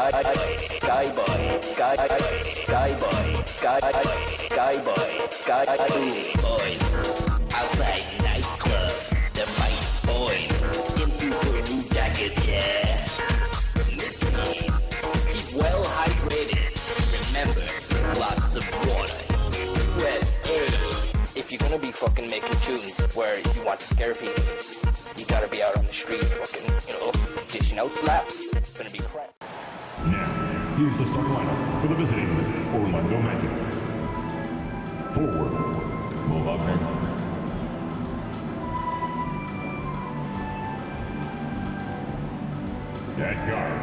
Boys, outside nightclub, the mic boys, in super blue jackets, yeah. Keep well hydrated. Remember, lots of water. Press A. If you're gonna be fucking making tunes where you want to scare people, you gotta be out on the street fucking, dishing out slaps. It's gonna be crap. Now, here's the starting lineup for the visiting Orlando Magic. Forward, Mo Wagner. At guard,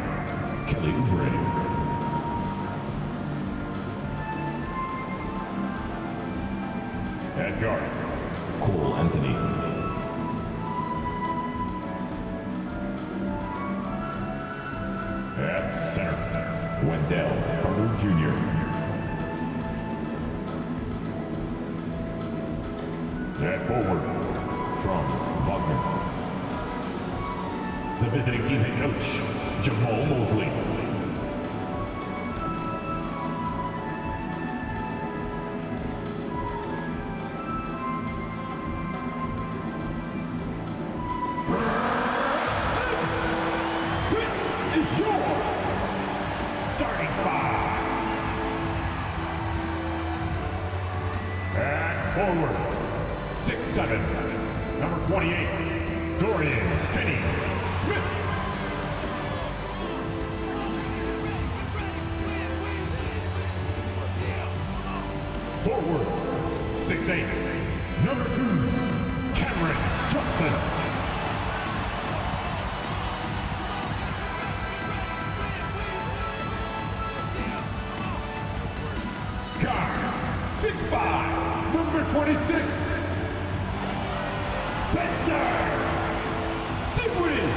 Kelly Oubre. At guard, Cole Anthony. At center, Wendell Carter Jr. At forward, Franz Wagner. The visiting team head coach, Jamal Mosley. This is your starting five. At forward, 6'7", number 28, Dorian Finney-Smith. Forward, 6'8", number 2, Cameron Johnson. Guard, 6'5", number 26, Spencer Dinwiddie.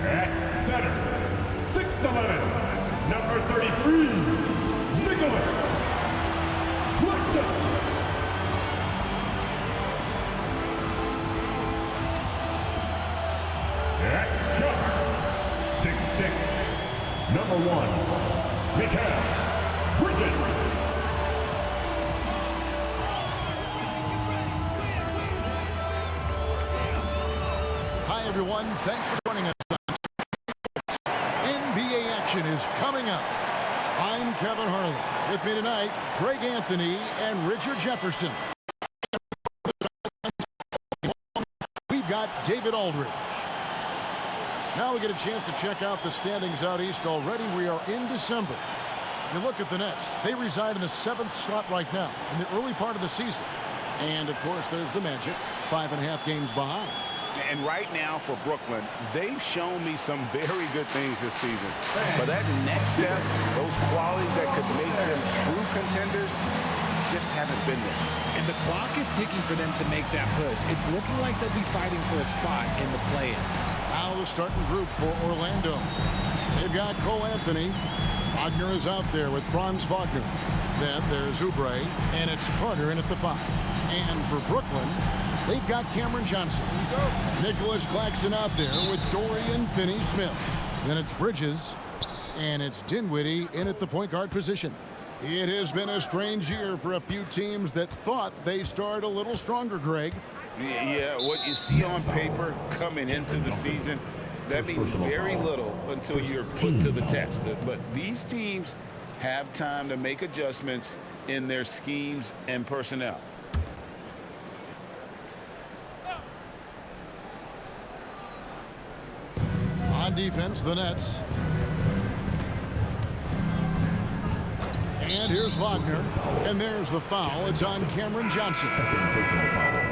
At center, 6'11", number 33, Nicholas Claxton. At guard, 6'6", number 1, Mikal Bridges. Hi, everyone. Thanks for joining us. NBA action is coming up. I'm Kevin Harlan. With me tonight, Greg Anthony and Richard Jefferson. We've got David Aldridge. Now we get a chance to check out the standings out east already. We are in December. You look at the Nets. They reside in the 7th slot right now in the early part of the season. And, of course, there's the Magic, 5.5 games behind. And right now for Brooklyn, they've shown me some very good things this season. But that next step, those qualities that could make them true contenders, just haven't been there. And the clock is ticking for them to make that push. It's looking like they'll be fighting for a spot in the play-in. Now the starting group for Orlando. They've got Cole Anthony. Wagner is out there with Franz Wagner. Then there's Oubre, and it's Carter in at the 5. And for Brooklyn, they've got Cameron Johnson. Nicholas Claxton out there with Dorian Finney-Smith. Then it's Bridges, and it's Dinwiddie in at the point guard position. It has been a strange year for a few teams that thought they'd start a little stronger, Greg. Yeah, what you see on paper coming into the season, that means very little until you're put to the test. But these teams have time to make adjustments in their schemes and personnel. On defense, the Nets. And here's Wagner. And there's the foul. It's on Cameron Johnson.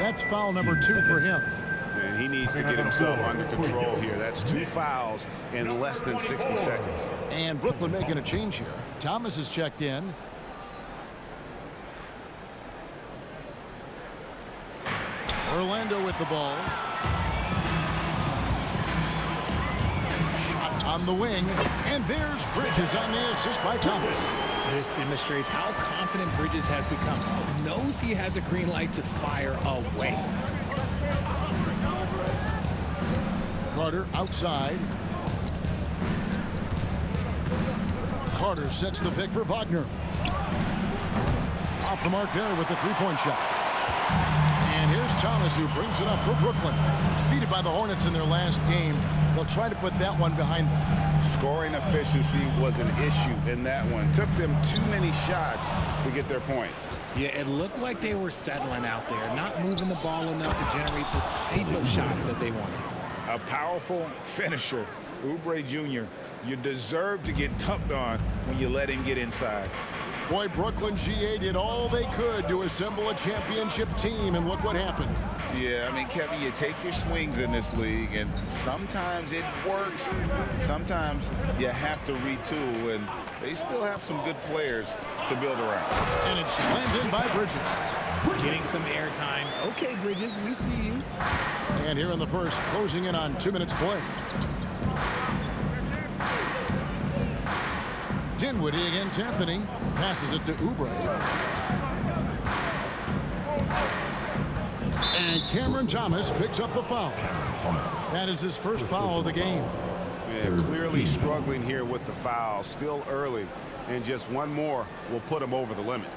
That's foul number 2 for him. And he needs to get himself under control here. That's 2 fouls in less than 60 seconds. And Brooklyn making a change here. Thomas is checked in. Orlando with the ball. Shot on the wing. And there's Bridges on the assist by Thomas. This demonstrates how confident Bridges has become. Knows he has a green light to fire away. Carter outside. Carter sets the pick for Wagner. Off the mark there with the three-point shot. And here's Thomas, who brings it up for Brooklyn. Defeated by the Hornets in their last game. They'll try to put that one behind them. Scoring efficiency was an issue in that one. Took them too many shots to get their points. Yeah, it looked like they were settling out there, not moving the ball enough to generate the type of shots that they wanted. A powerful finisher, Oubre Jr. You deserve to get dunked on when you let him get inside. Boy, Brooklyn GA did all they could to assemble a championship team, and look what happened. Yeah, I mean, Kevin, you take your swings in this league, and sometimes it works. Sometimes you have to retool, and they still have some good players to build around. And it's slammed in by Bridges. Getting some airtime. Okay, Bridges, we see you. And here in the first, closing in on 2 minutes play. Dinwiddie against Anthony. Passes it to Oubre. And Cameron Thomas picks up the foul. That is his first foul of the game. Yeah, clearly struggling here with the foul. Still early, and just one more will put him over the limit.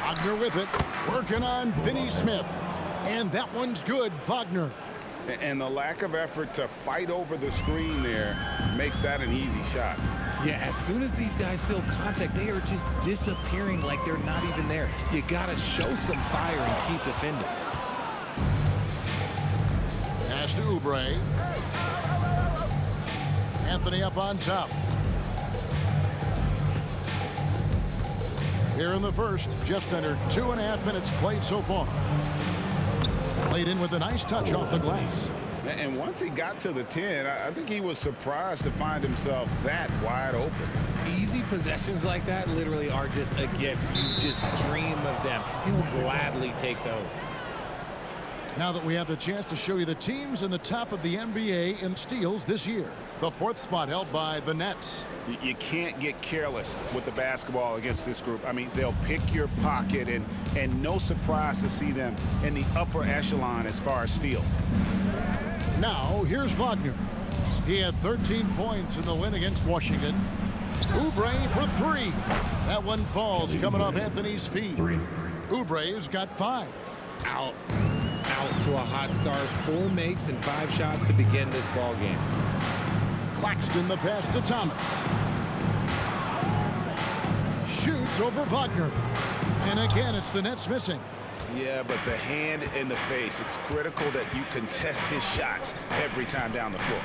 Wagner with it, working on Finney Smith. And that one's good, Wagner. And the lack of effort to fight over the screen there makes that an easy shot. Yeah, as soon as these guys feel contact, they are just disappearing like they're not even there. You gotta show some fire and keep defending. Pass to Oubre. Anthony up on top. Here in the first, just under 2.5 minutes played so far. Played in with a nice touch off the glass. And once he got to the 10, I think he was surprised to find himself that wide open. Easy possessions like that literally are just a gift. You just dream of them. He'll gladly take those. Now that we have the chance to show you the teams in the top of the NBA in steals this year. The 4th spot held by the Nets. You can't get careless with the basketball against this group. I mean, they'll pick your pocket, and no surprise to see them in the upper echelon as far as steals. Now, here's Wagner. He had 13 points in the win against Washington. Oubre for 3. That one falls coming off Anthony's feet. Oubre's got 5. Out to a hot start. 4 makes and 5 shots to begin this ball game. Claxton the pass to Thomas. Shoots over Wagner. And again, it's the Nets missing. Yeah, but the hand in the face, it's critical that you contest his shots every time down the floor.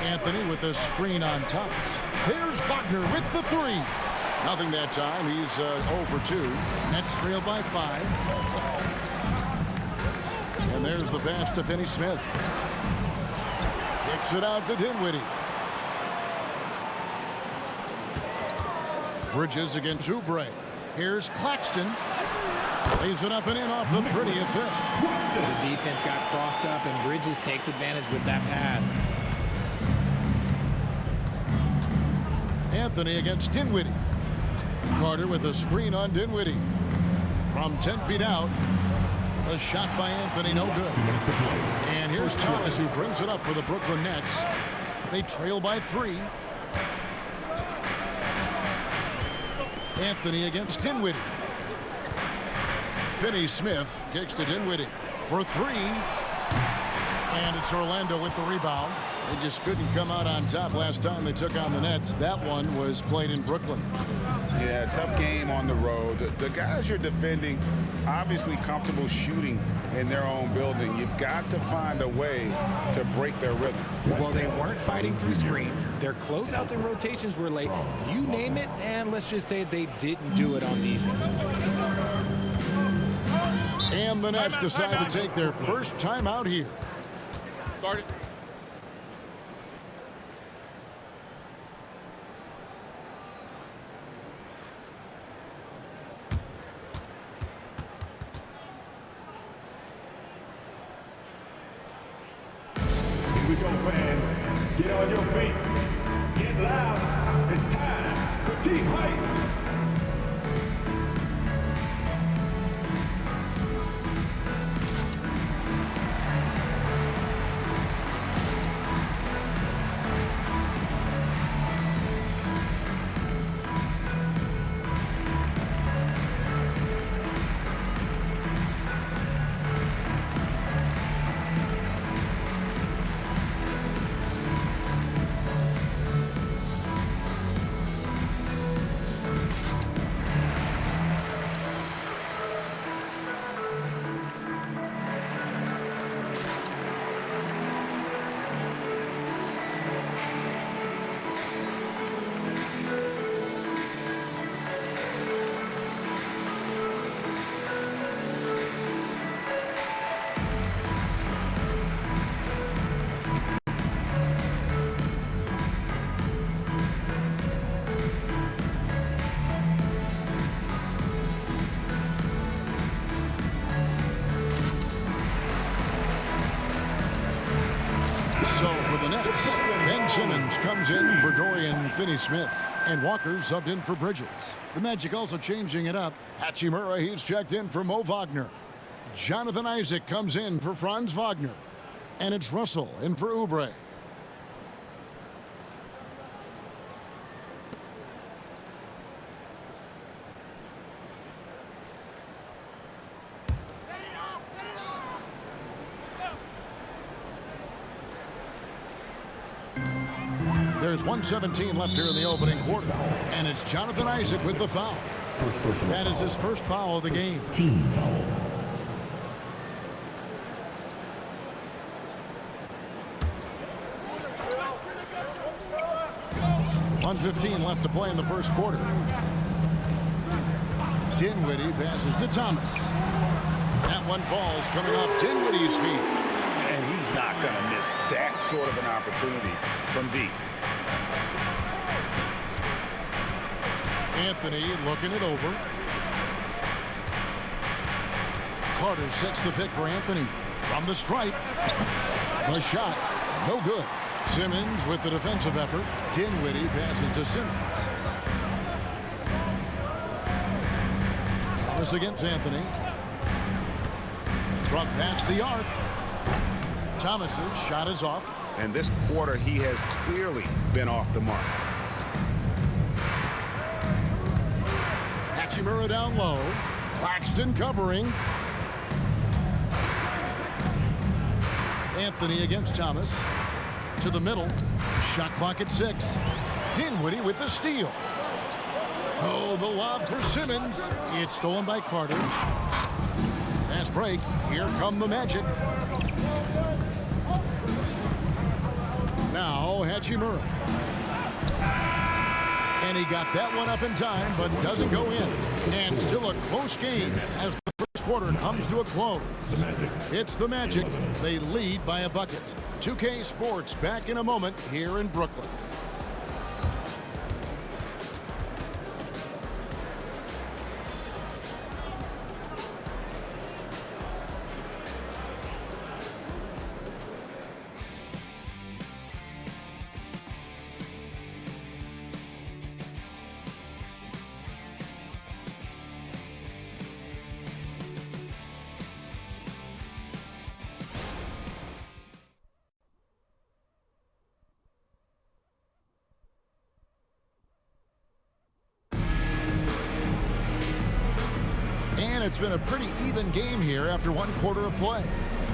Anthony with the screen on Thomas. There's Wagner with the 3. Nothing that time. He's 0 for 2. Nets trail by 5. And there's the pass to Finney Smith. Kicks it out to Dinwiddie. Bridges against Oubre. Here's Claxton. Lays it up and in off the pretty assist. The defense got crossed up, and Bridges takes advantage with that pass. Anthony against Dinwiddie. Carter with a screen on Dinwiddie. From 10 feet out. A shot by Anthony, no good. And here's Thomas, who brings it up for the Brooklyn Nets. They trail by 3. Anthony against Dinwiddie. Finney Smith kicks to Dinwiddie for 3. And it's Orlando with the rebound. They just couldn't come out on top last time they took on the Nets. That one was played in Brooklyn. Yeah, tough game on the road. The guys you're defending, obviously comfortable shooting in their own building. You've got to find a way to break their rhythm. Well, they weren't fighting through screens. Their closeouts and rotations were late. You name it, and let's just say they didn't do it on defense. And the Nets decide to take their first time out here. Guard it. In go, fans. Get on your feet. Get loud. It's time for Team Hype. So for the Nets, Ben Simmons comes in for Dorian Finney-Smith, and Walker subbed in for Bridges. The Magic also changing it up. Hachimura, he's checked in for Mo Wagner. Jonathan Isaac comes in for Franz Wagner. And it's Russell in for Oubre. There's 1:17 left here in the opening quarter. And it's Jonathan Isaac with the foul. That is his first foul of the game. Team foul. .1:15 left to play in the first quarter. Dinwiddie passes to Thomas. That one falls coming off Dinwiddie's feet. And he's not going to miss that sort of an opportunity from deep. Anthony looking it over. Carter sets the pick for Anthony. From the stripe. The shot. No good. Simmons with the defensive effort. Dinwiddie passes to Simmons. Thomas against Anthony. From past the arc. Thomas's shot is off. And this quarter, he has clearly been off the mark. Hachimura down low. Claxton covering. Anthony against Thomas. To the middle. Shot clock at 6. Dinwiddie with the steal. Oh, the lob for Simmons. It's stolen by Carter. Fast break. Here come the Magic. Now Hachimura. And he got that one up in time, but doesn't go in. And still a close game as the first quarter comes to a close. It's the Magic. They lead by a bucket. 2K Sports back in a moment here in Brooklyn. And it's been a pretty even game here after one quarter of play.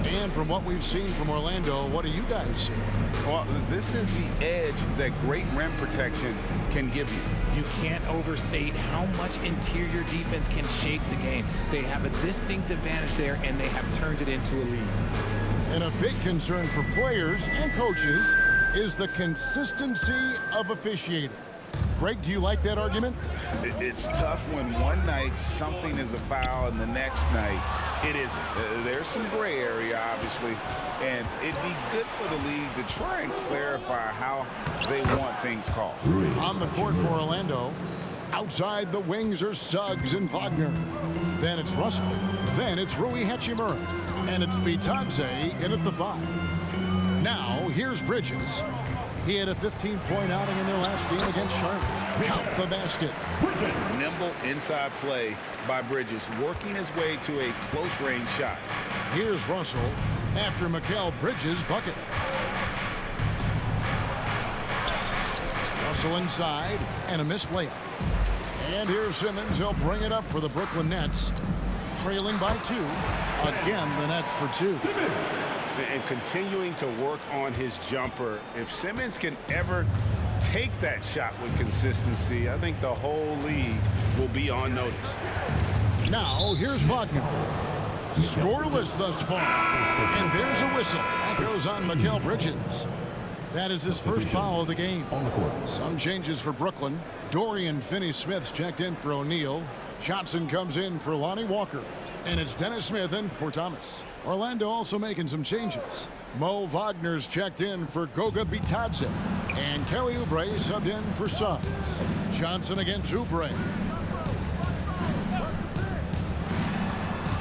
And from what we've seen from Orlando, what do you guys see? Well, this is the edge that great rim protection can give you. You can't overstate how much interior defense can shape the game. They have a distinct advantage there, and they have turned it into a lead. And a big concern for players and coaches is the consistency of officiating. Greg, do you like that argument? It's tough when one night something is a foul and the next night it isn't. There's some gray area, obviously, and it'd be good for the league to try and clarify how they want things called. On the court for Orlando, outside the wings are Suggs and Wagner. Then it's Russell. Then it's Rui Hachimura. And it's Bitadze in at the 5. Now Here's Bridges. He had a 15-point outing in their last game against Charlotte. Count the basket. Nimble inside play by Bridges, working his way to a close-range shot. Here's Russell after Mikal Bridges' bucket. Russell inside and a missed layup. And here's Simmons. He'll bring it up for the Brooklyn Nets. Trailing by 2. Again, the Nets for 2. And continuing to work on his jumper. If Simmons can ever take that shot with consistency, I think the whole league will be on notice. Now, here's Wagner. Scoreless thus far. And there's a whistle. That goes on Mikal Bridges. That is his first foul of the game. Some changes for Brooklyn. Dorian Finney-Smith's checked in for O'Neal. Johnson comes in for Lonnie Walker. And it's Dennis Smith in for Thomas. Orlando also making some changes. Mo Wagner's checked in for Goga Bitadze. And Kelly Oubre subbed in for Suggs. Johnson against Oubre.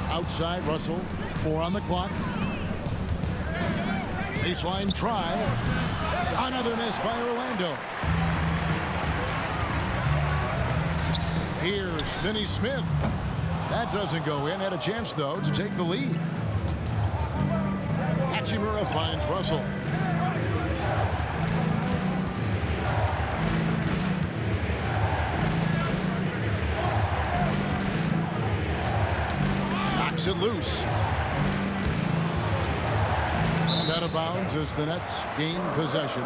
Outside Russell. 4 on the clock. Baseline try. Another miss by Orlando. Here's Finney-Smith. That doesn't go in. Had a chance, though, to take the lead. Hachimura finds Russell. Knocks it loose. And out of bounds as the Nets gain possession.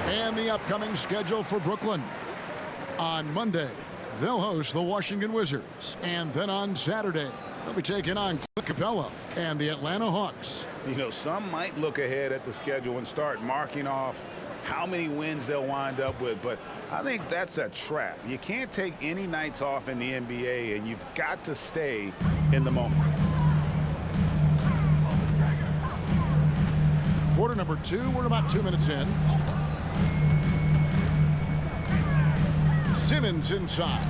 And the upcoming schedule for Brooklyn. On Monday, they'll host the Washington Wizards. And then on Saturday, they'll be taking on Clint Capella and the Atlanta Hawks. You know, some might look ahead at the schedule and start marking off how many wins they'll wind up with, but I think that's a trap. You can't take any nights off in the NBA, and you've got to stay in the moment. Quarter number 2, we're about 2 minutes in. Simmons inside.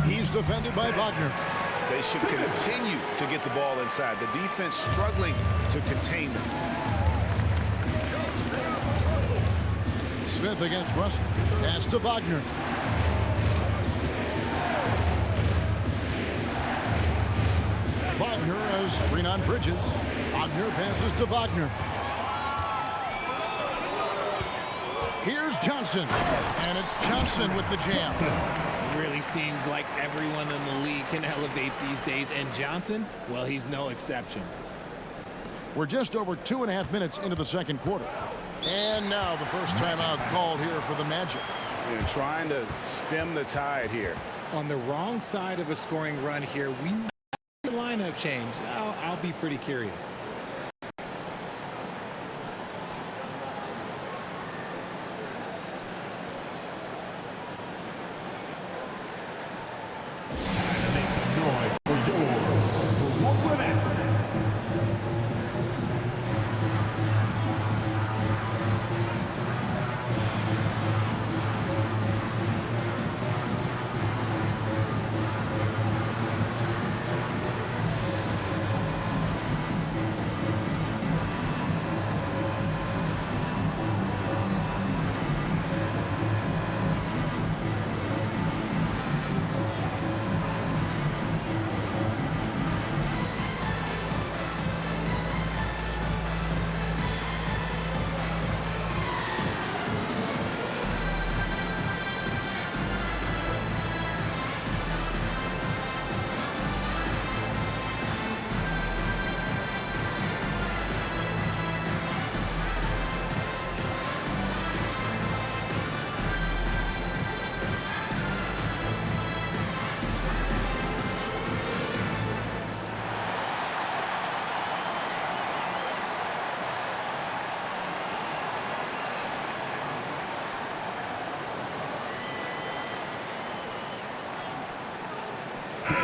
He's defended by Wagner. They should continue to get the ball inside. The defense struggling to contain them. Smith against Russell. Pass to Wagner. Wagner has Renan Bridges. Wagner passes to Wagner. Here's Johnson. And it's Johnson with the jam. Really seems like everyone in the league can elevate these days, and Johnson, well, he's no exception. We're just over 2.5 minutes into the second quarter. And now the first timeout called here for the Magic. They're trying to stem the tide here. On the wrong side of a scoring run here, we might see a lineup change. I'll be pretty curious.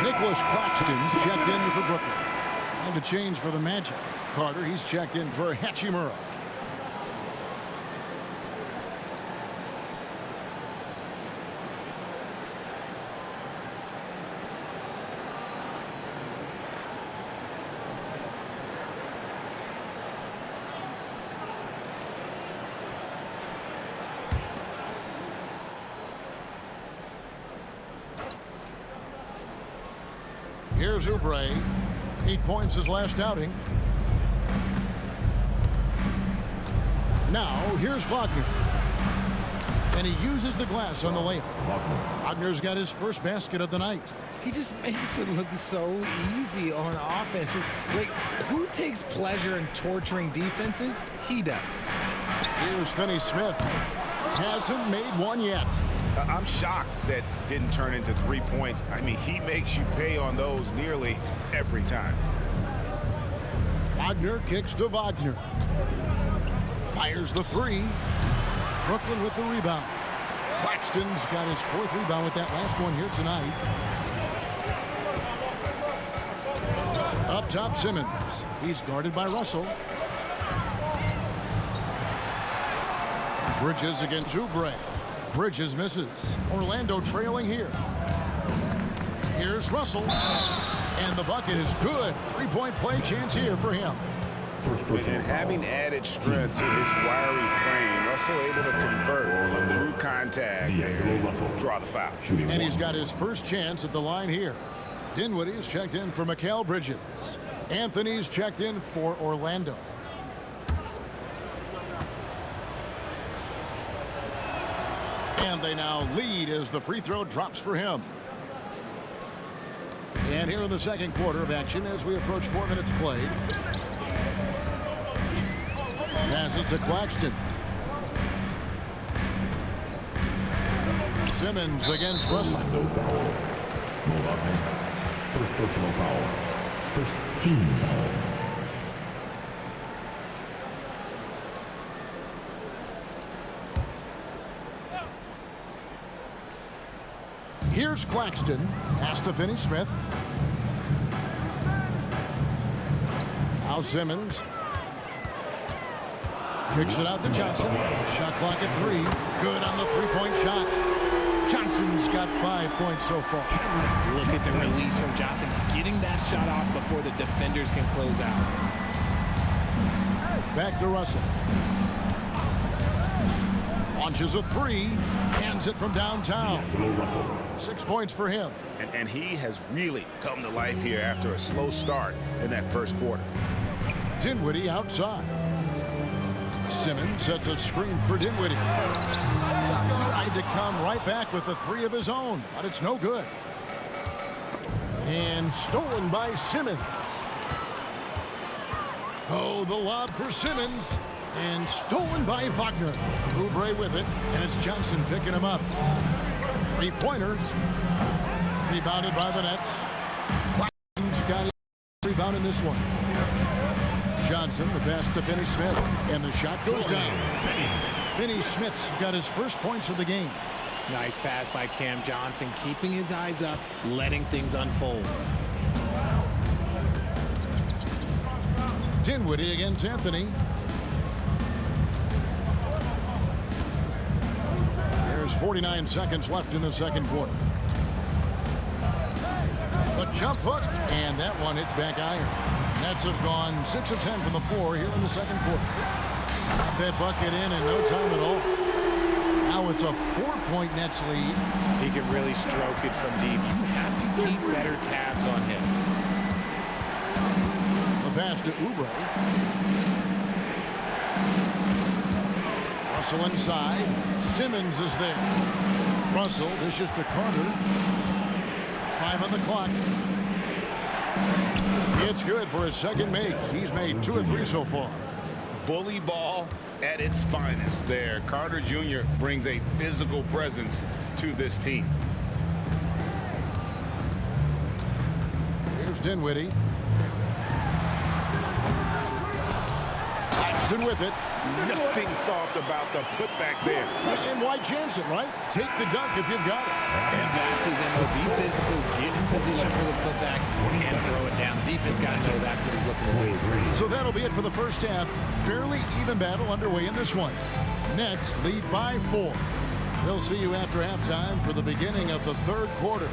Nicholas Claxton's checked in for Brooklyn. And a change for the Magic. Carter, he's checked in for Hachimura. Here's Oubre. 8 points his last outing. Now, here's Wagner. And he uses the glass on the layup. Wagner's got his first basket of the night. He just makes it look so easy on offense. Like, who takes pleasure in torturing defenses? He does. Here's Finney Smith. Hasn't made one yet. I'm shocked that didn't turn into 3 points. I mean, he makes you pay on those nearly every time. Wagner kicks to Wagner. Fires the three. Brooklyn with the rebound. Claxton's got his 4th rebound with that last one here tonight. Up top, Simmons. He's guarded by Russell. Bridges against Oubre. Bridges misses. Orlando trailing here. Here's Russell. And the bucket is good. 3-point play chance here for him. And having added strength to his wiry frame, Russell able to convert through contact and draw the foul. And he's got his first chance at the line here. Dinwiddie's checked in for Mikal Bridges. Anthony's checked in for Orlando. And they now lead as the free throw drops for him. And here in the second quarter of action as we approach 4 minutes played. Passes to Claxton. Simmons against Russell. First personal foul. First team foul. Here's Claxton. Pass to Finney Smith. Now Simmons. Kicks it out to Johnson. Shot clock at 3. Good on the 3-point shot. Johnson's got 5 points so far. Look at the release from Johnson, getting that shot off before the defenders can close out. Back to Russell. Launches a 3. Hands it from downtown. 6 points for him. And he has really come to life here after a slow start in that first quarter. Dinwiddie outside. Simmons sets a screen for Dinwiddie. Tried to come right back with the 3 of his own, but it's no good. And stolen by Simmons. Oh, the lob for Simmons. And stolen by Wagner. Oubre with it, and it's Johnson picking him up. 3-pointers. Rebounded by the Nets. Claxton's got his rebound in this one. Johnson, the pass to Finney Smith, and the shot goes down. Finney Smith's got his first points of the game. Nice pass by Cam Johnson, keeping his eyes up, letting things unfold. Dinwiddie against Anthony. There's 49 seconds left in the second quarter. The jump hook, and that one hits back iron. Nets have gone 6 of 10 from the floor here in the second quarter. Got that bucket in no time at all. Now it's a 4-point Nets lead. He can really stroke it from deep. You have to keep better tabs on him. The pass to Oubre. Russell inside. Simmons is there. Russell dishes to Carter. 5 on the clock. It's good for his second make. He's made 2 of 3 so far. Bully ball at its finest there. Carter Jr. brings a physical presence to this team. Here's Dinwiddie. Claxton with it. Nothing soft about the putback there. And why chance it, right? Take the dunk if you've got it. And that's his MO. Be physical, get in position for the putback, and throw it down. The defense got to know that's what he's looking for. So that'll be it for the first half. Fairly even battle underway in this one. Nets lead by 4. We'll see you after halftime for the beginning of the third quarter.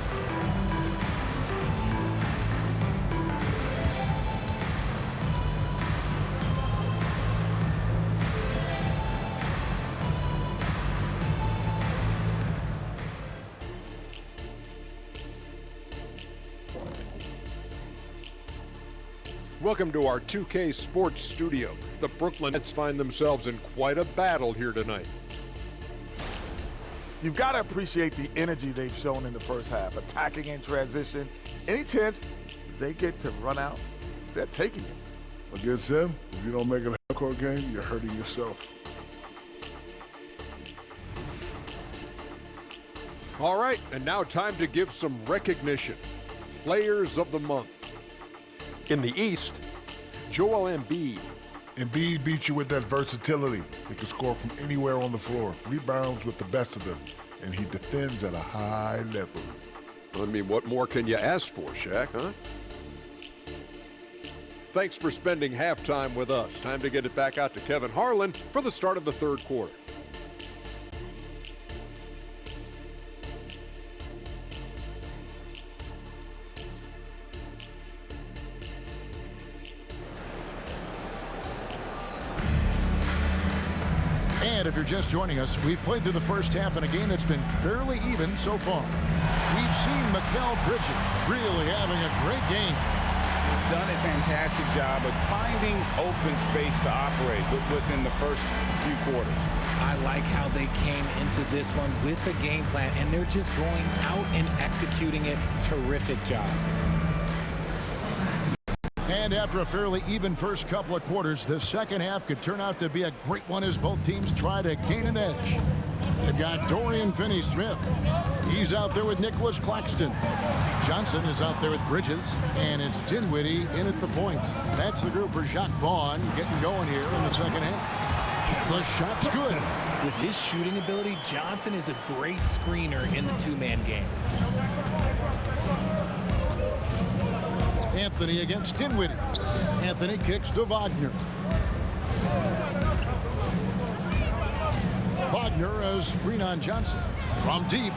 Welcome to our 2K Sports studio. The Brooklyn Nets find themselves in quite a battle here tonight. You've got to appreciate the energy they've shown in the first half, attacking in transition. Any chance they get to run out, they're taking it. Against them, if you don't make it a half-court game, you're hurting yourself. All right, and now time to give some recognition. Players of the Month. In the East, Joel Embiid. Embiid beats you with that versatility. He can score from anywhere on the floor, rebounds with the best of them, and he defends at a high level. I mean, what more can you ask for, Shaq, huh? Thanks for spending halftime with us. Time to get it back out to Kevin Harlan for the start of the third quarter. And if you're just joining us, we've played through the first half in a game that's been fairly even so far. We've seen Mikal Bridges really having a great game. He's done a fantastic job of finding open space to operate within the first few quarters. I like how they came into this one with a game plan, and they're just going out and executing it. Terrific job. And after a fairly even first couple of quarters, the second half could turn out to be a great one as both teams try to gain an edge. They've got Dorian Finney-Smith. He's out there with Nicholas Claxton. Johnson is out there with Bridges, and it's Dinwiddie in at the point. That's the group for Jacques Vaughn getting going here in the second half. The shot's good. With his shooting ability, Johnson is a great screener in the two-man game. Anthony against Dinwiddie. Anthony kicks to Wagner. Wagner as screen on Johnson from deep.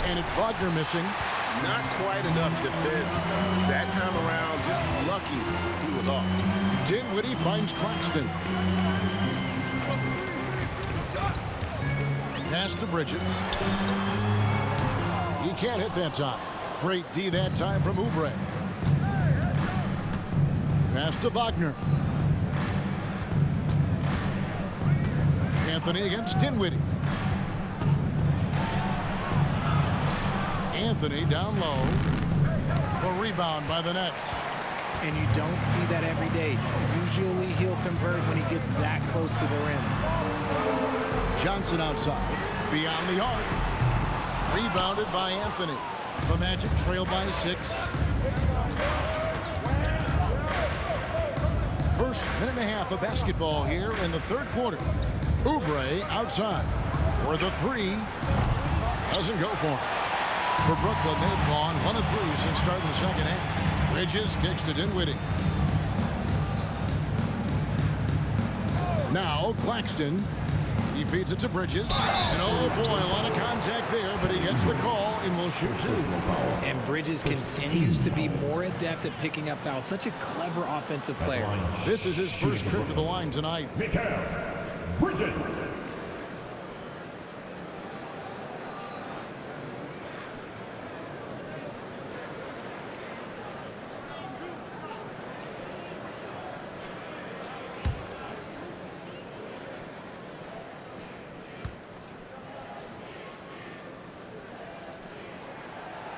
And it's Wagner missing. Not quite enough defense. That time around, just lucky he was off. Dinwiddie finds Claxton. Pass to Bridges. He can't hit that time. Great D that time from Oubre. Pass to Wagner. Anthony against Dinwiddie. Anthony down low. A rebound by the Nets. And you don't see that every day. Usually he'll convert when he gets that close to the rim. Johnson outside. Beyond the arc. Rebounded by Anthony. The Magic trail by 6. First minute and a half of basketball here in the third quarter. Oubre outside where the three doesn't go for him. For Brooklyn, they've gone 1 of 3 since starting the second half. Bridges kicks to Dinwiddie. Now Claxton. He feeds it to Bridges. And oh boy, a lot of contact there, but he gets the call and will shoot 2. And Bridges continues to be more adept at picking up fouls. Such a clever offensive player. This is his first trip to the line tonight. Mikal Bridges.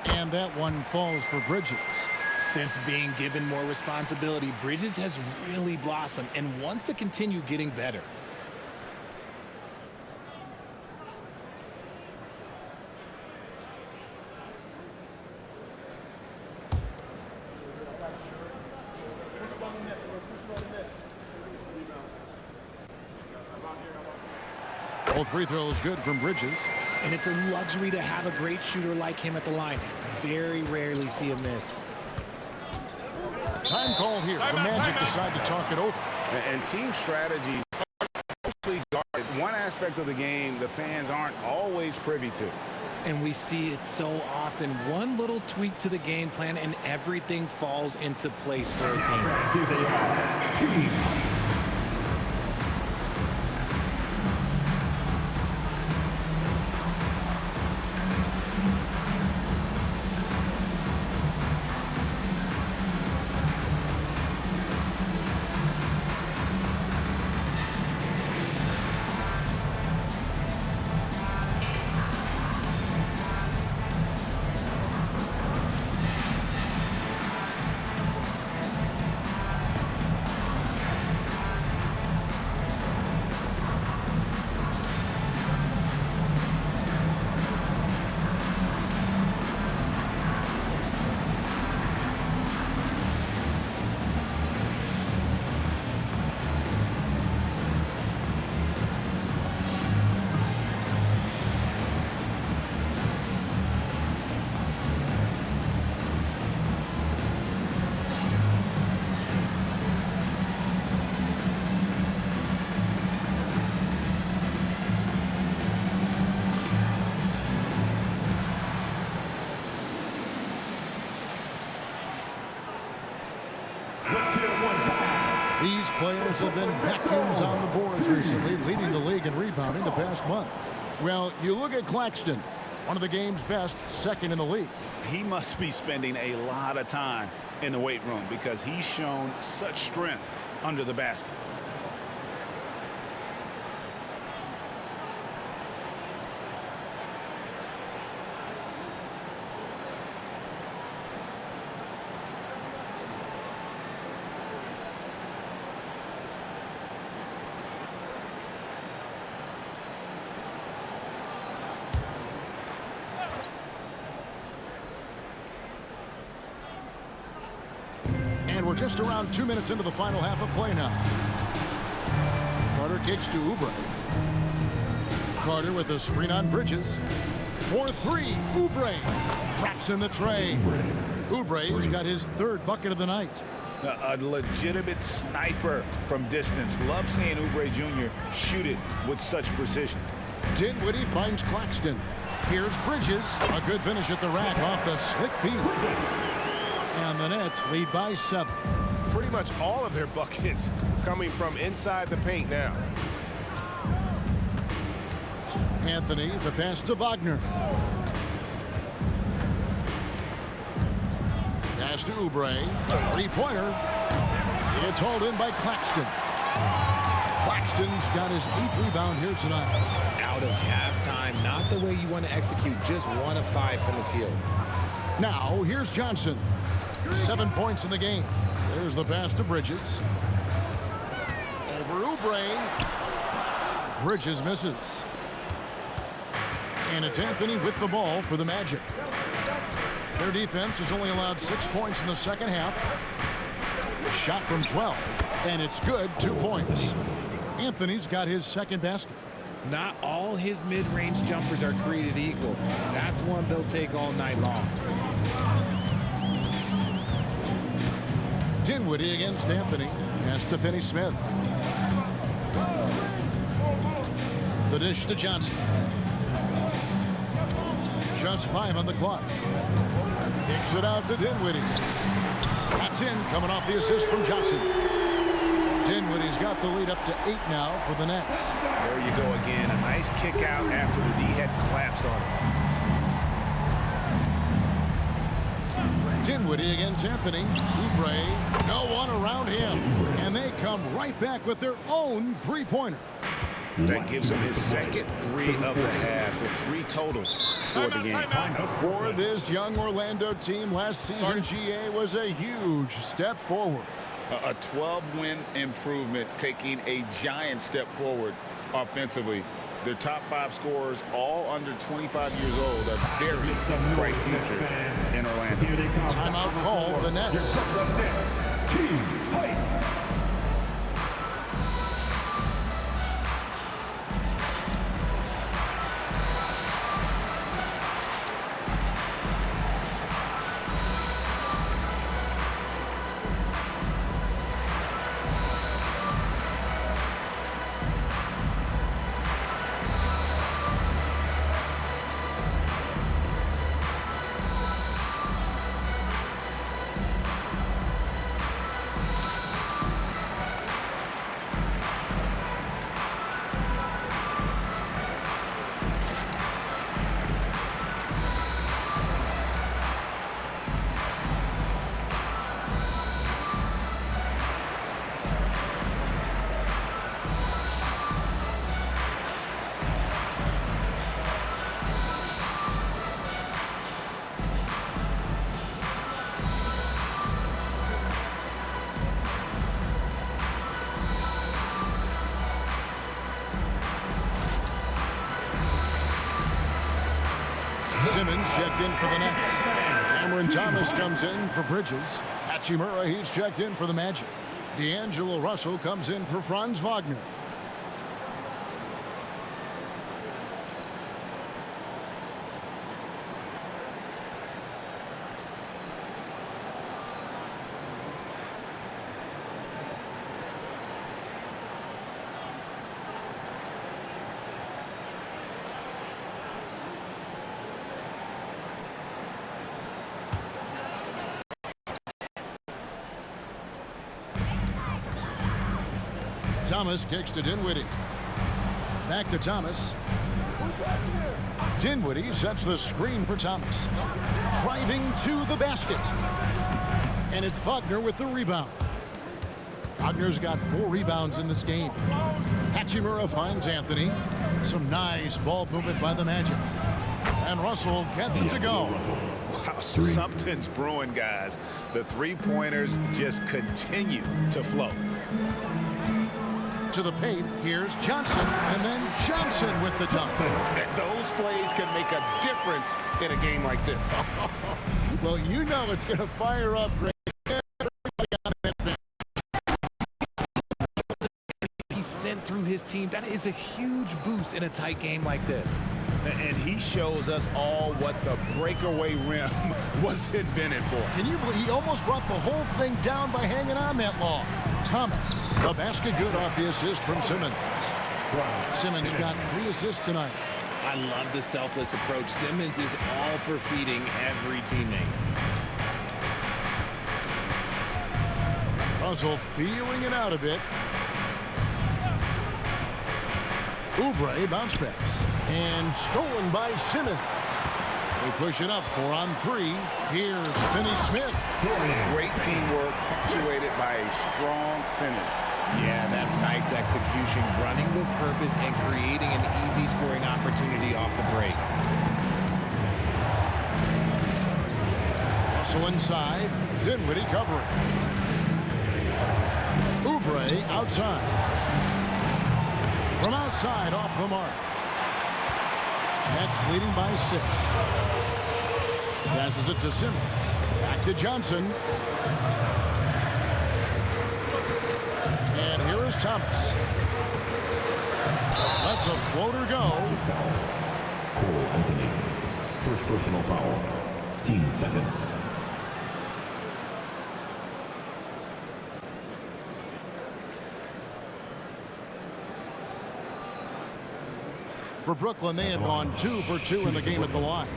And that one falls for Bridges. Since being given more responsibility, Bridges has really blossomed and wants to continue getting better. Both free throws good from Bridges. And it's a luxury to have a great shooter like him at the line. Very rarely see him miss. Time call here. The Magic decide to talk it over. And team strategies are mostly guarded. One aspect of the game the fans aren't always privy to. And we see it so often. One little tweak to the game plan and everything falls into place for a team. These players have been vacuums on the boards recently, leading the league in rebounding the past month. Well, you look at Claxton, one of the game's best, second in the league. He must be spending a lot of time in the weight room because he's shown such strength under the basket. And we're just around 2 minutes into the final half of play now. Carter kicks to Oubre. Carter with a screen on Bridges. For three, Oubre drops in the tray. Oubre's got his third bucket of the night. A legitimate sniper from distance. Love seeing Oubre Jr. shoot it with such precision. Dinwiddie finds Claxton. Here's Bridges. A good finish at the rack off the slick feed. And the Nets lead by 7. Pretty much all of their buckets coming from inside the paint now. Anthony, the pass to Wagner. Pass to Oubre. Three-pointer. It's hauled in by Claxton. Claxton's got his 8th rebound here tonight. Out of halftime, not the way you want to execute, just 1 of 5 from the field. Now, here's Johnson. 7 points in the game. There's the pass to Bridges. Over Oubre. Bridges misses. And it's Anthony with the ball for the Magic. Their defense has only allowed 6 points in the second half. Shot from 12, and it's good, 2 points. Anthony's got his second basket. Not all his mid-range jumpers are created equal. That's one they'll take all night long. Dinwiddie against Anthony. Pass to Finney-Smith. The dish to Johnson. Just 5 on the clock. Kicks it out to Dinwiddie. That's in, coming off the assist from Johnson. Dinwiddie's got the lead up to 8 now for the Nets. There you go again. A nice kick out after the D had collapsed on him. Dinwiddie against Anthony. Oubre, no one around him. And they come right back with their own three-pointer. That gives him his second 3 of the half with 3 total for the game. For this young Orlando team, last season GA was a huge step forward. A 12-win improvement, taking a giant step forward offensively. Their top 5 scorers, all under 25 years old, a very bright future in Orlando. Timeout call, the Nets. Team fight. Simmons checked in for the Nets. Cameron Thomas comes in for Bridges. Hachimura, he's checked in for the Magic. D'Angelo Russell comes in for Franz Wagner. Thomas kicks to Dinwiddie. Back to Thomas. Dinwiddie sets the screen for Thomas. Driving to the basket. And it's Wagner with the rebound. Wagner's got 4 rebounds in this game. Hachimura finds Anthony. Some nice ball movement by the Magic. And Russell gets it to go. Wow, something's brewing, guys. The three-pointers just continue to flow. To the paint, here's Johnson, and then Johnson with the dunk. Those plays can make a difference in a game like this. Well, you know it's going to fire up great. He sent through his team. That is a huge boost in a tight game like this. And he shows us all what the breakaway rim was invented for. Can you believe he almost brought the whole thing down by hanging on that long? Thomas, the basket good off the assist from Simmons. Simmons got 3 assists tonight. I love the selfless approach. Simmons is all for feeding every teammate. Russell feeling it out a bit. Oubre bounce pass. And stolen by Simmons. They push it up 4 on 3. Here's Finney-Smith. Great teamwork punctuated by a strong finish. Yeah, that's nice execution. Running with purpose and creating an easy scoring opportunity off the break. Also inside. Dinwiddie covering. Oubre outside. From outside off the mark. Nets leading by 6. Passes it to Simmons. Back to Johnson. And here is Thomas. Lets a floater go. Cole Anthony. First personal foul. 10 seconds. For Brooklyn, they have gone 2 for 2 in the game at the line.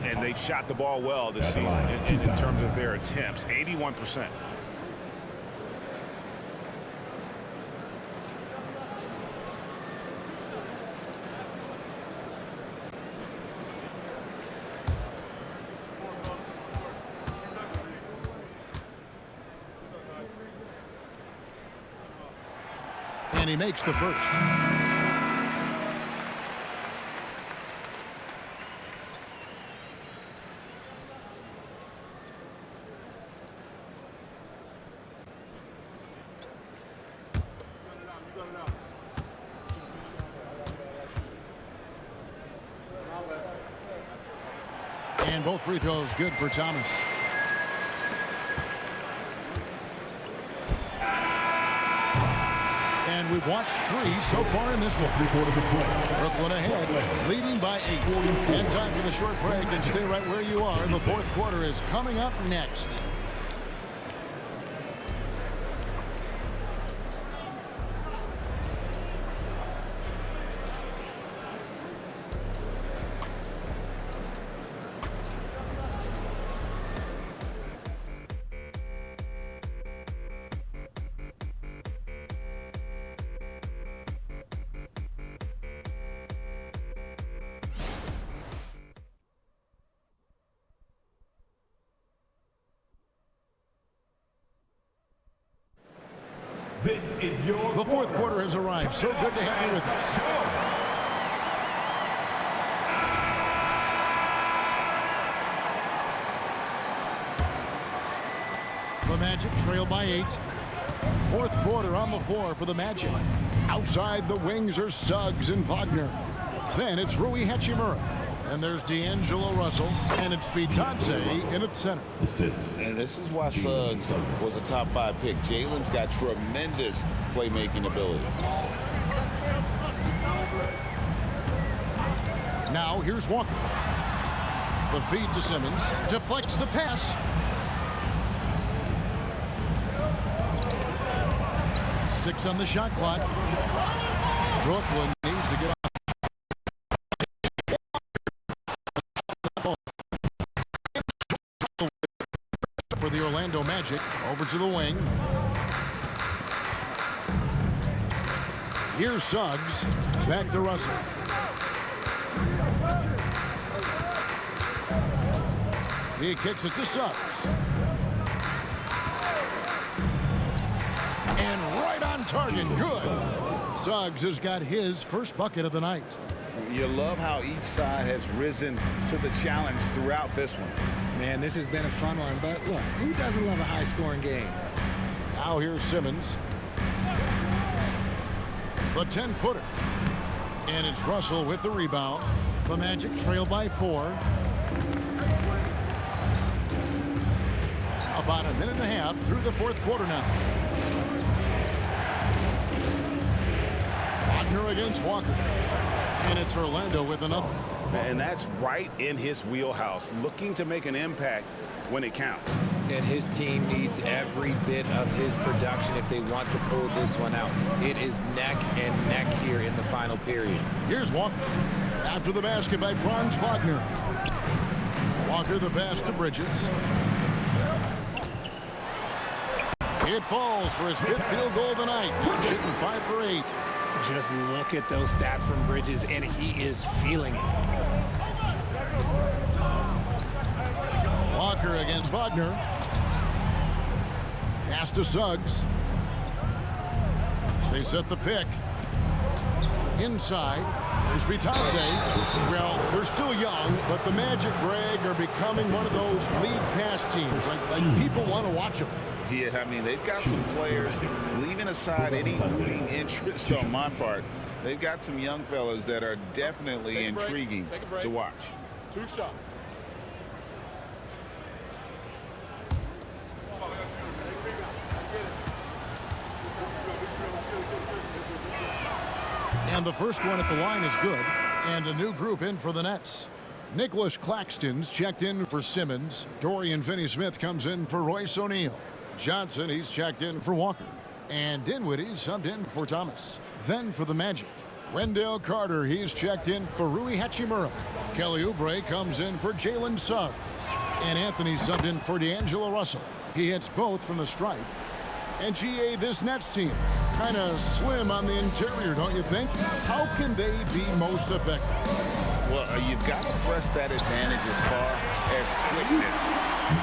And they've shot the ball well this season in terms of their attempts, 81%. And he makes the first. And both free throws good for Thomas. And we've watched 3 so far in this one. Brooklyn ahead, leading by 8. And time for the short break, and stay right where you are. The 4th quarter is coming up next. This is your The 4th quarter has arrived. So good to have you with us. The Magic trail by 8. 4th quarter on the floor for the Magic. Outside the wings are Suggs and Wagner. Then it's Rui Hachimura. And there's D'Angelo Russell. And it's Bitadze in at center. And this is why Suggs was a top 5 pick. Jalen's got tremendous playmaking ability. Now here's Walker. The feed to Simmons. Deflects the pass. Six on the shot clock. Brooklyn needs to get off. For the Orlando Magic, over to the wing. Here's Suggs. Back to Russell. He kicks it to Suggs. And right on target. Good. Suggs has got his first bucket of the night. You love how each side has risen to the challenge throughout this one. Man, this has been a fun one, but look, who doesn't love a high-scoring game? Now here's Simmons. The 10-footer. And it's Russell with the rebound. The Magic trail by 4. About a minute and a half through the fourth quarter now. Wagner against Walker. And it's Orlando with another. And that's right in his wheelhouse, looking to make an impact when it counts. And his team needs every bit of his production if they want to pull this one out. It is neck and neck here in the final period. Here's Walker. After the basket by Franz Wagner. Walker the pass to Bridges. It falls for his 5th field goal of the night. Shooting 5 for 8. Just look at those stats from Bridges, and he is feeling it. Walker against Wagner. Pass to Suggs. They set the pick. Inside. There's Bitadze. Well, they're still young, but the Magic, Greg, are becoming one of those league pass teams. Like people want to watch them. Yeah, I mean, they've got some players, leaving aside any rooting interest on my part, they've got some young fellas that are definitely intriguing to watch. 2 shots. And the first one at the line is good. And a new group in for the Nets. Nicholas Claxton's checked in for Simmons. Dorian Finney-Smith comes in for Royce O'Neal. Johnson, he's checked in for Walker. And Dinwiddie subbed in for Thomas. Then for the Magic, Wendell Carter, he's checked in for Rui Hachimura. Kelly Oubre comes in for Jalen Suggs. And Anthony subbed in for D'Angelo Russell. He hits both from the stripe. And GA, this Nets team, kind of slim on the interior, don't you think? How can they be most effective? Well, you've got to press that advantage as far as quickness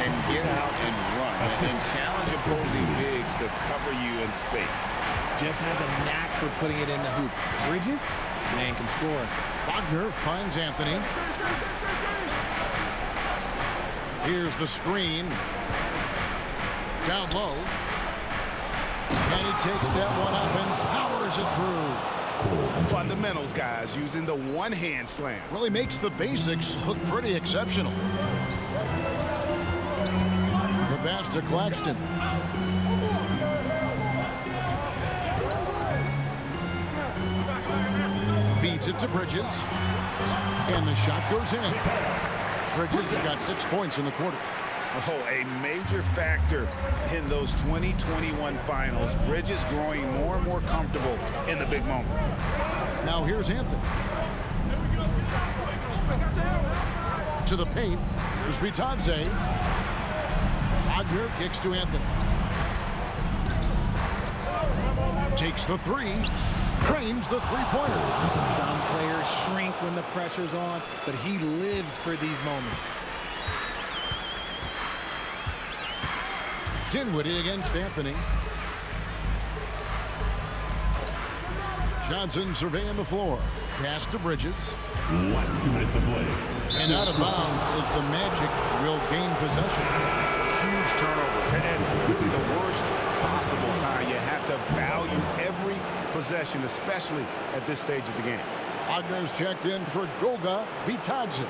and get out and run and challenge opposing bigs to cover you in space. Just has a knack for putting it in the hoop. Bridges, this man can score. Wagner finds Anthony. Here's the screen. Down low. And he takes that one up and powers it through. Fundamentals, guys, using the one-hand slam. Really makes the basics look pretty exceptional. The pass to Claxton. Feeds it to Bridges. And the shot goes in. Bridges has got 6 points in the quarter. Oh, a major factor in those 2021 finals. Bridges growing more and more comfortable in the big moment. Now here's Anthony. To the paint. Here's Bitadze. Wagner kicks to Anthony. Takes the 3. Trains the three-pointer. Some players shrink when the pressure's on, but he lives for these moments. Dinwiddie against Anthony. Johnson surveying the floor. Pass to Bridges. Last 2 minutes to play. And out of bounds is the Magic will gain possession. Huge turnover. And really the worst possible time. You have to value every possession, especially at this stage of the game. Wagner's checked in for Goga Bitadze.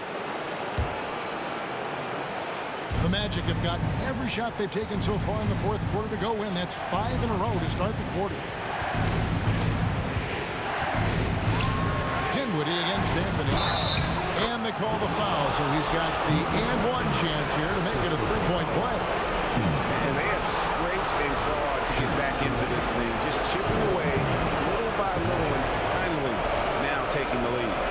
The Magic have gotten every shot they've taken so far in the fourth quarter to go in. That's 5 in a row to start the quarter. Dinwiddie against Anthony. And they call the foul, so he's got the and 1 chance here to make it a 3-point play. And they have scraped and clawed to get back into this thing, just chipping away little by little and finally now taking the lead.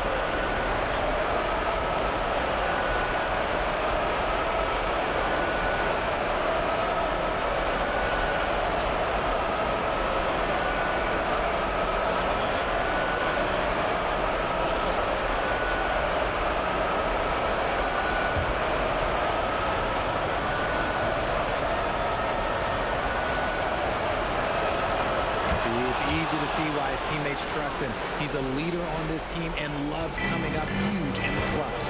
It's easy to see why his teammates trust him. He's a leader on this team and loves coming up huge in the clutch.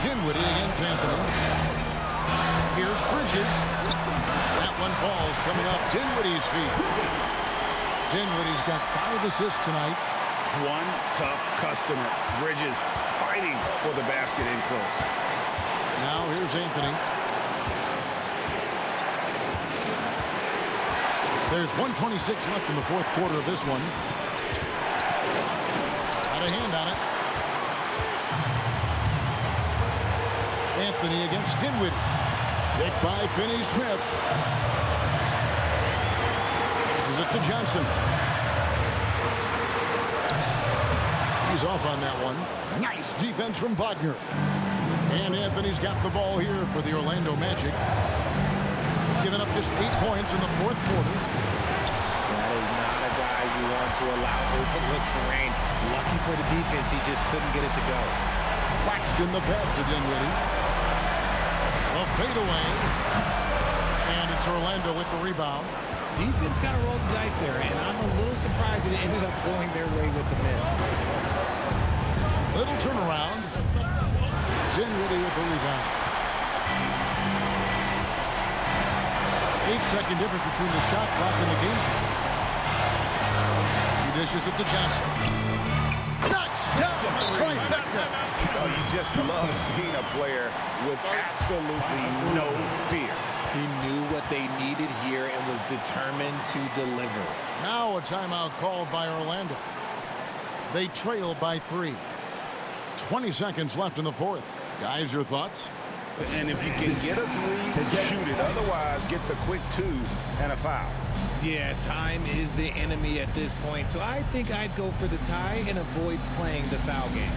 Dinwiddie against Anthony. Here's Bridges. That one falls coming off Dinwiddie's feet. Dinwiddie's got 5 assists tonight. One tough customer. Bridges fighting for the basket in close. Now here's Anthony. There's 1:26 left in the fourth quarter of this one. Got a hand on it. Anthony against Dinwiddie. Picked by Finney-Smith. This is it to Johnson. He's off on that one. Nice defense from Wagner. And Anthony's got the ball here for the Orlando Magic. Giving up just 8 points in the fourth quarter. That is not a guy you want to allow open looks for range. Lucky for the defense, he just couldn't get it to go. Claxton the pass to Dinwiddie. A fadeaway. And it's Orlando with the rebound. Defense kind of rolled the dice there, and I'm a little surprised it ended up going their way with the miss. Little turnaround. Dinwiddie with the rebound. 8-second difference between the shot clock and the game clock. He dishes it to Johnson. Knocks down a trifecta. Oh, you just love seeing a player with absolutely no fear. He knew what they needed here and was determined to deliver. Now a timeout called by Orlando. They trail by 3. 20 seconds left in the fourth. Guys, your thoughts? And if you can get a 3, shoot it. Otherwise, get the quick 2 and a foul. Yeah, time is the enemy at this point, so I think I'd go for the tie and avoid playing the foul game.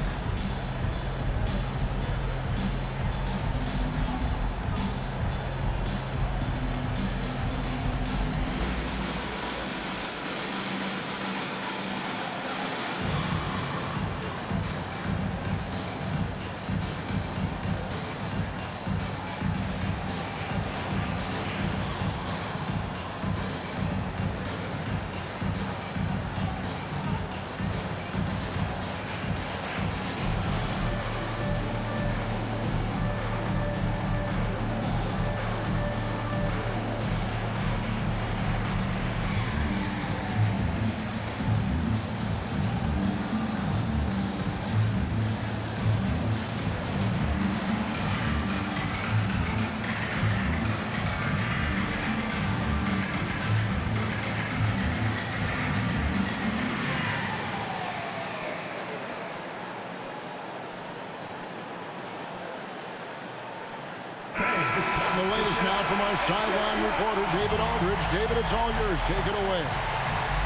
The latest now from our sideline reporter, David Aldridge. David, it's all yours. Take it away.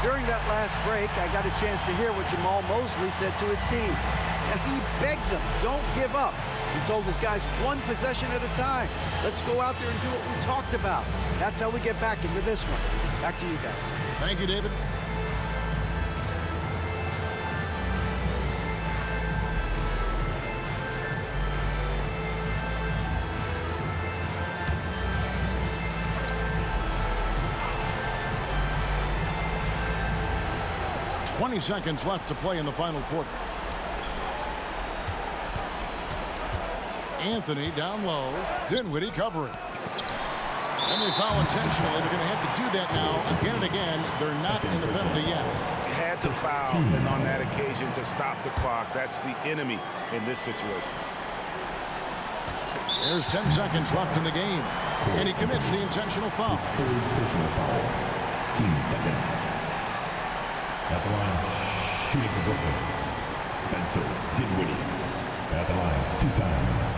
During that last break, I got a chance to hear what Jamal Mosley said to his team. And he begged them, don't give up. He told his guys, one possession at a time. Let's go out there and do what we talked about. That's how we get back into this one. Back to you guys. Thank you, David. .20 seconds left to play in the final quarter. Anthony down low. Dinwiddie covering. And they foul intentionally. They're going to have to do that now again and again. They're not in the penalty yet. Had to foul, and on that occasion to stop the clock. That's the enemy in this situation. There's 10 seconds left in the game. And he commits the intentional foul. Team second. At the line, shooting for Brooklyn, Spencer Dinwiddie. At the line, 2 times.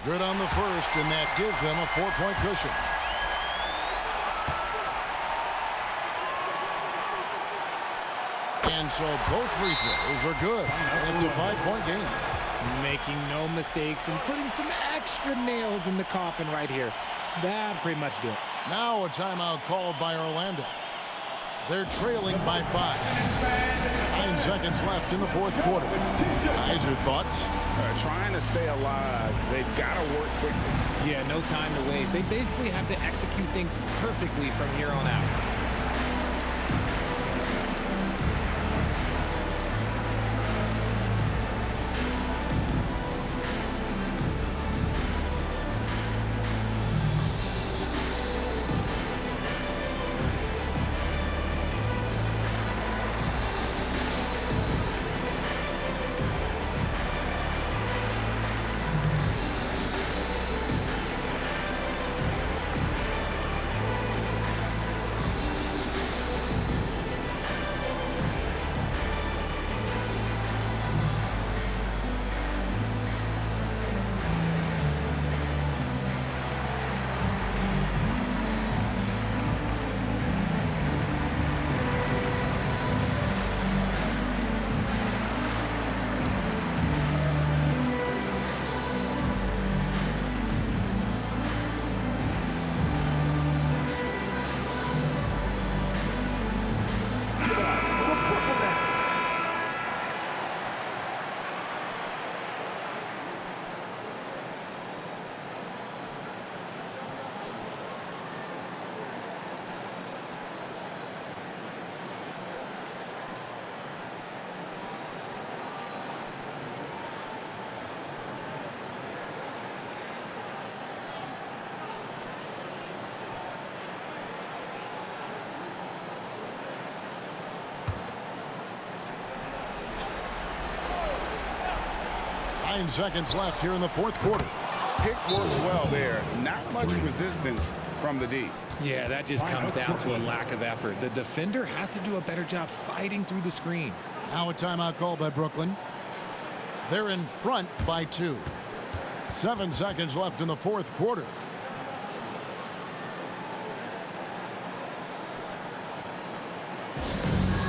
Good on the first, and that gives them a 4-point cushion. And so both free throws are good. It's a 5-point game. Making no mistakes and putting some extra nails in the coffin right here. That pretty much do it. Now a timeout called by Orlando. They're trailing by 5. 9 seconds left in the fourth quarter. Guys, your thoughts? Trying to stay alive. They've got to work quickly. Yeah, no time to waste. They basically have to execute things perfectly from here on out. Nine seconds left here in the fourth quarter. Pick works well there. Not much resistance from the D. Yeah, that just comes down to a lack of effort. The defender has to do a better job fighting through the screen. Now a timeout called by Brooklyn. They're in front by 2. 7 seconds left in the fourth quarter.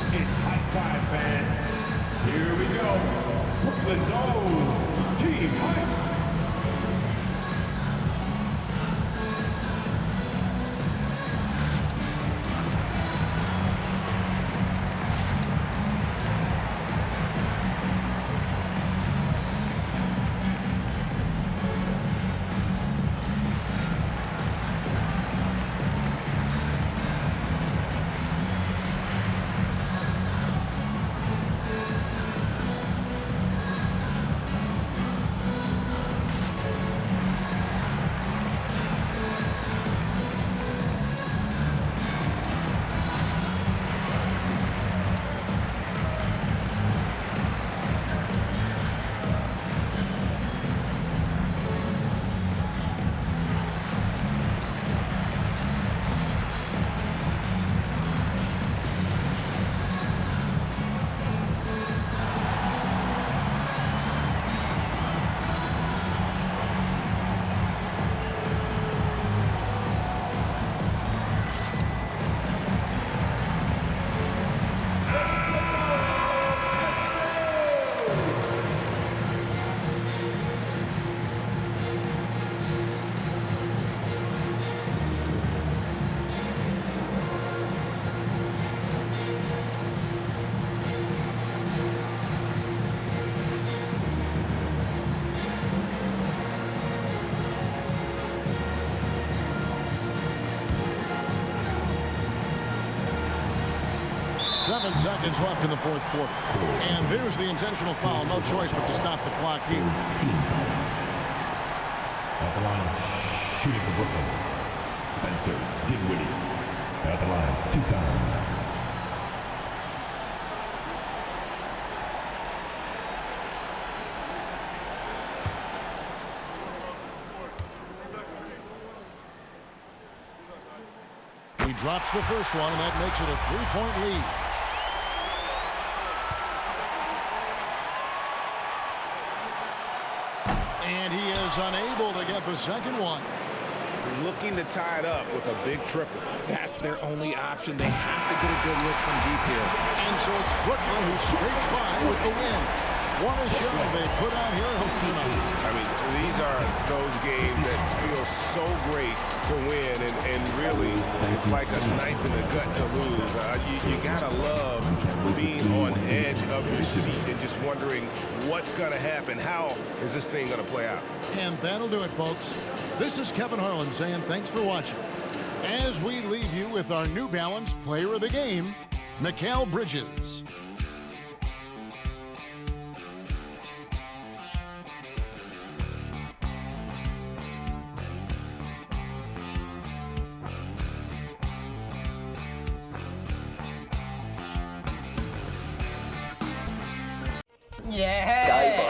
It's high five, fans. Here we go. Brooklyn's own Team Hype. Seven seconds left in the fourth quarter. And there's the intentional foul. No choice but to stop the clock here. At the line, shooting for Brooklyn, Spencer Dinwiddie. At the line, 2 times. He drops the first one, and that makes it a 3-point lead. And he is unable to get the second one. looking to tie it up with a big triple. That's their only option. They have to get a good look from deep here. And so it's Brooklyn who scrapes by with the win. What a show they put on here at home tonight. I mean, these are those games that feel so great to win, and really, it's like a knife in the gut to lose. You gotta love being on edge of your seat and just wondering what's gonna happen. How is this thing gonna play out? And that'll do it, folks. This is Kevin Harlan saying thanks for watching. As we leave you with our New Balance Player of the Game, Mikal Bridges. Yeah.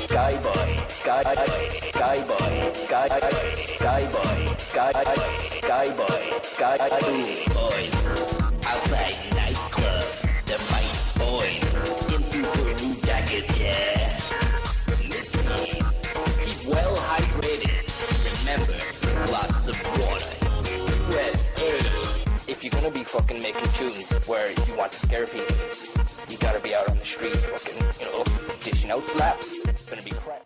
Sky boy. Boys. Outside nightclub. The mice boys. In super blue jackets, yeah. Keep well hydrated. Remember, lots of water. If you're gonna be fucking making tunes where you want to scare people, you gotta be out on the street fucking, dishing out slaps. It's gonna be crap.